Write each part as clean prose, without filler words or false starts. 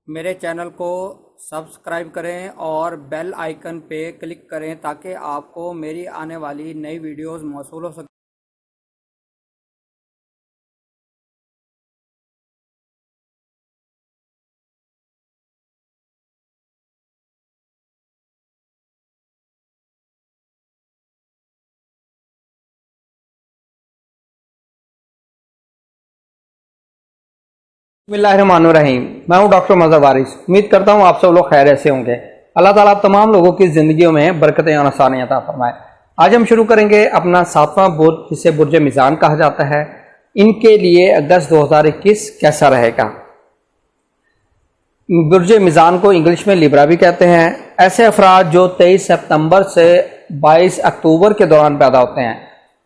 मेरे चैनल को सब्सक्राइब करें और बेल आइकन पे क्लिक करें ताकि आपको मेरी आने वाली नई वीडियोस मौसूल हो सके। बिस्मिल्लाहिर्रहमानिर्रहीम। मैं हूं डॉक्टर मज़हर वारिस। उम्मीद करता हूं आप सब लोग खैरियत से होंगे। अल्लाह ताला आप तमाम लोगों की ज़िंदगियों में बरकतें और आसानियां अता फरमाए। आज हम शुरू करेंगे अपना 7वां बुर्ज, जिसे बुर्ज मिज़ान कहा जाता है। इनके लिए अगस्त 2021 कैसा रहेगा। बुर्ज मिज़ान को इंग्लिश में लिब्रा भी कहते हैं। ऐसे अफराद जो 23 सितंबर से 22 अक्टूबर के दौरान पैदा होते हैं,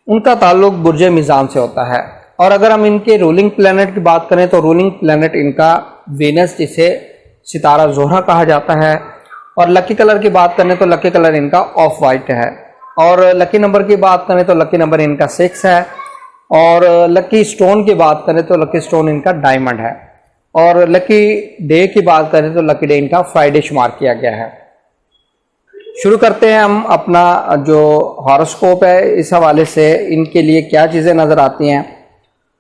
उनका ताल्लुक बुर्ज मिज़ान से होता है। और अगर हम इनके रूलिंग प्लैनेट की बात करें तो रूलिंग प्लैनेट इनका वीनस, जिसे सितारा ज़ोहरा कहा जाता है। और लकी कलर की बात करें तो लकी कलर इनका ऑफ वाइट है। और लकी नंबर की बात करें तो लकी नंबर इनका 6 है। और लकी स्टोन की बात करें तो लकी स्टोन इनका डायमंड है। और लकी डे की बात करें तो लकी डे इनका फ्राइडे शुमार किया गया है। शुरू करते हैं हम अपना जो हॉरोस्कोप है, इस हवाले से इनके लिए क्या चीज़ें नज़र आती हैं।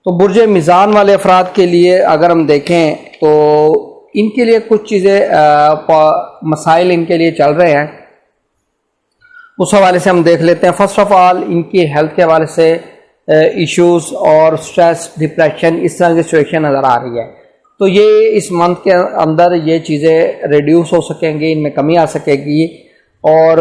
तो बुर्ज मिज़ान वाले अफराद के लिए अगर हम देखें तो इनके लिए कुछ चीज़ें मसाइल इनके लिए चल रहे हैं, उस हवाले से हम देख लेते हैं। फर्स्ट ऑफ ऑल इनकी हेल्थ के हवाले से इश्यूज और स्ट्रेस, डिप्रेशन, इस तरह की सिचुएशन नज़र आ रही है। तो ये इस मंथ के अंदर ये चीज़ें रिड्यूस हो सकेंगी, इनमें कमी आ सकेगी। और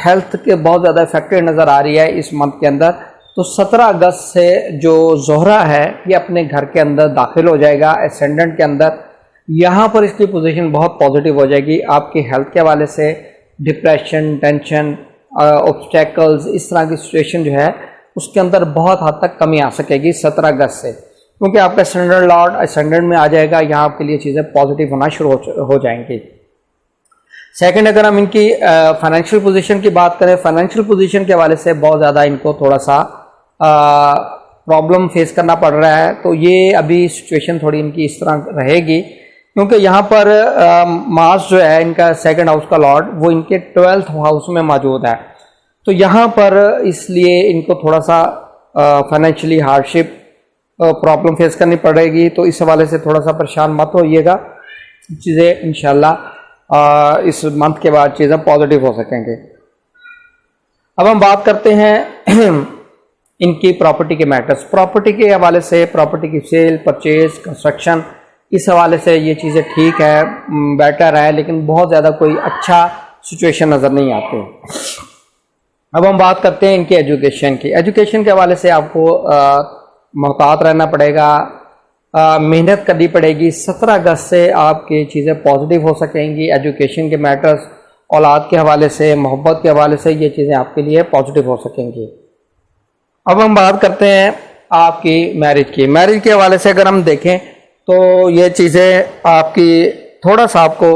हेल्थ के बहुत ज़्यादा इफेक्टेड नज़र आ रही है इस मंथ के अंदर। तो 17 अगस्त से जो ज़ोहरा है ये अपने घर के अंदर दाखिल हो जाएगा, एसेंडेंट के अंदर। यहाँ पर इसकी पोजीशन बहुत पॉजिटिव हो जाएगी। आपकी हेल्थ के हवाले से डिप्रेशन, टेंशन, ऑब्स्टेकल्स, इस तरह की सिचुएशन जो है उसके अंदर बहुत हद तक कमी आ सकेगी 17 अगस्त से, क्योंकि आपका एसेंडेंट लॉर्ड एसेंडेंट में आ जाएगा। यहाँ आपके लिए चीज़ें पॉजिटिव होना शुरू हो जाएंगी। सेकंड, अगर हम इनकी फाइनेंशियल पोजीशन की बात करें, फाइनेंशियल पोजीशन के हवाले से बहुत ज़्यादा इनको थोड़ा सा प्रॉब्लम फेस करना पड़ रहा है। तो ये अभी सिचुएशन थोड़ी इनकी इस तरह रहेगी, क्योंकि यहाँ पर मार्स जो है इनका सेकंड हाउस का लॉर्ड, वो इनके 12th हाउस में मौजूद है। तो यहाँ पर इसलिए इनको थोड़ा सा फाइनेंशियली हार्डशिप प्रॉब्लम फेस करनी पड़ेगी। तो इस हवाले से थोड़ा सा परेशान मत होइएगा। चीज़ें इंशाल्लाह इस मंथ के बाद चीज़ें पॉजिटिव हो सकेंगे। अब हम बात करते हैं इनकी प्रॉपर्टी के मैटर्स। प्रॉपर्टी के हवाले से, प्रॉपर्टी की सेल, परचेज, कंस्ट्रक्शन, इस हवाले से ये चीज़ें ठीक है, बेटर है, लेकिन बहुत ज़्यादा कोई अच्छा सिचुएशन नज़र नहीं आते। अब हम बात करते हैं इनकी एजुकेशन की। एजुकेशन के हवाले से आपको मोहतात रहना पड़ेगा, मेहनत करनी पड़ेगी। 17 अगस्त से आपकी चीज़ें पॉजिटिव हो सकेंगी। एजुकेशन के मैटर्स, औलाद के हवाले से, मोहब्बत के हवाले से ये चीज़ें आपके लिए पॉजिटिव हो सकेंगी। अब हम बात करते हैं आपकी मैरिज की। मैरिज के हवाले से अगर हम देखें तो ये चीज़ें आपकी थोड़ा सा आपको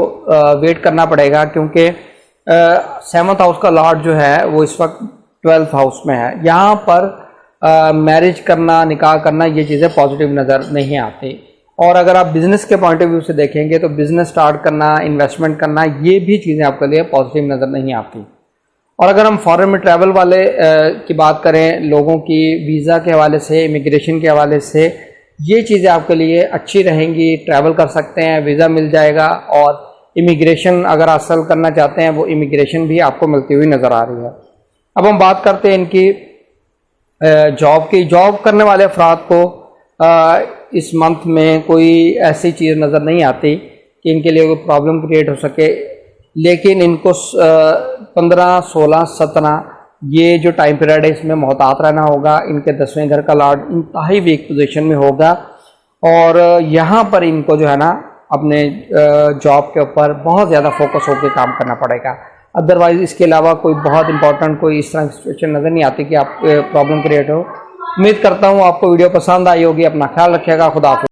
वेट करना पड़ेगा, क्योंकि 7th हाउस का लॉर्ड जो है वो इस वक्त 12th हाउस में है। यहाँ पर मैरिज करना, निकाह करना, ये चीज़ें पॉजिटिव नज़र नहीं आती। और अगर आप बिज़नेस के पॉइंट ऑफ व्यू से देखेंगे तो बिज़नेस स्टार्ट करना, इन्वेस्टमेंट करना, ये भी चीज़ें आपके लिए पॉजिटिव नज़र नहीं आती। और अगर हम फॉरेन में ट्रैवल वाले की बात करें, लोगों की वीज़ा के हवाले से, इमिग्रेशन के हवाले से, ये चीज़ें आपके लिए अच्छी रहेंगी। ट्रैवल कर सकते हैं, वीज़ा मिल जाएगा। और इमिग्रेशन अगर हासिल करना चाहते हैं, वो इमिग्रेशन भी आपको मिलती हुई नज़र आ रही है। अब हम बात करते हैं इनकी जॉब की। जॉब करने वाले अफराद को इस मंथ में कोई ऐसी चीज़ नज़र नहीं आती कि इनके लिए कोई प्रॉब्लम क्रिएट हो सके, लेकिन इनको 15, 16, 17 ये जो टाइम पीरियड है इसमें मोहतात रहना होगा। इनके 10वें घर का लॉर्ड इंतहाई वीक पोजीशन में होगा। और यहाँ पर इनको जो है ना अपने जॉब के ऊपर बहुत ज़्यादा फोकस होकर काम करना पड़ेगा। अदरवाइज़ इसके अलावा कोई बहुत इंपॉर्टेंट कोई इस तरह की सिचुएशन नज़र नहीं आती कि आप प्रॉब्लम क्रिएट हो। उम्मीद करता हूँ आपको वीडियो पसंद आई होगी। अपना ख्याल रखिएगा। खुदा हाफिज़।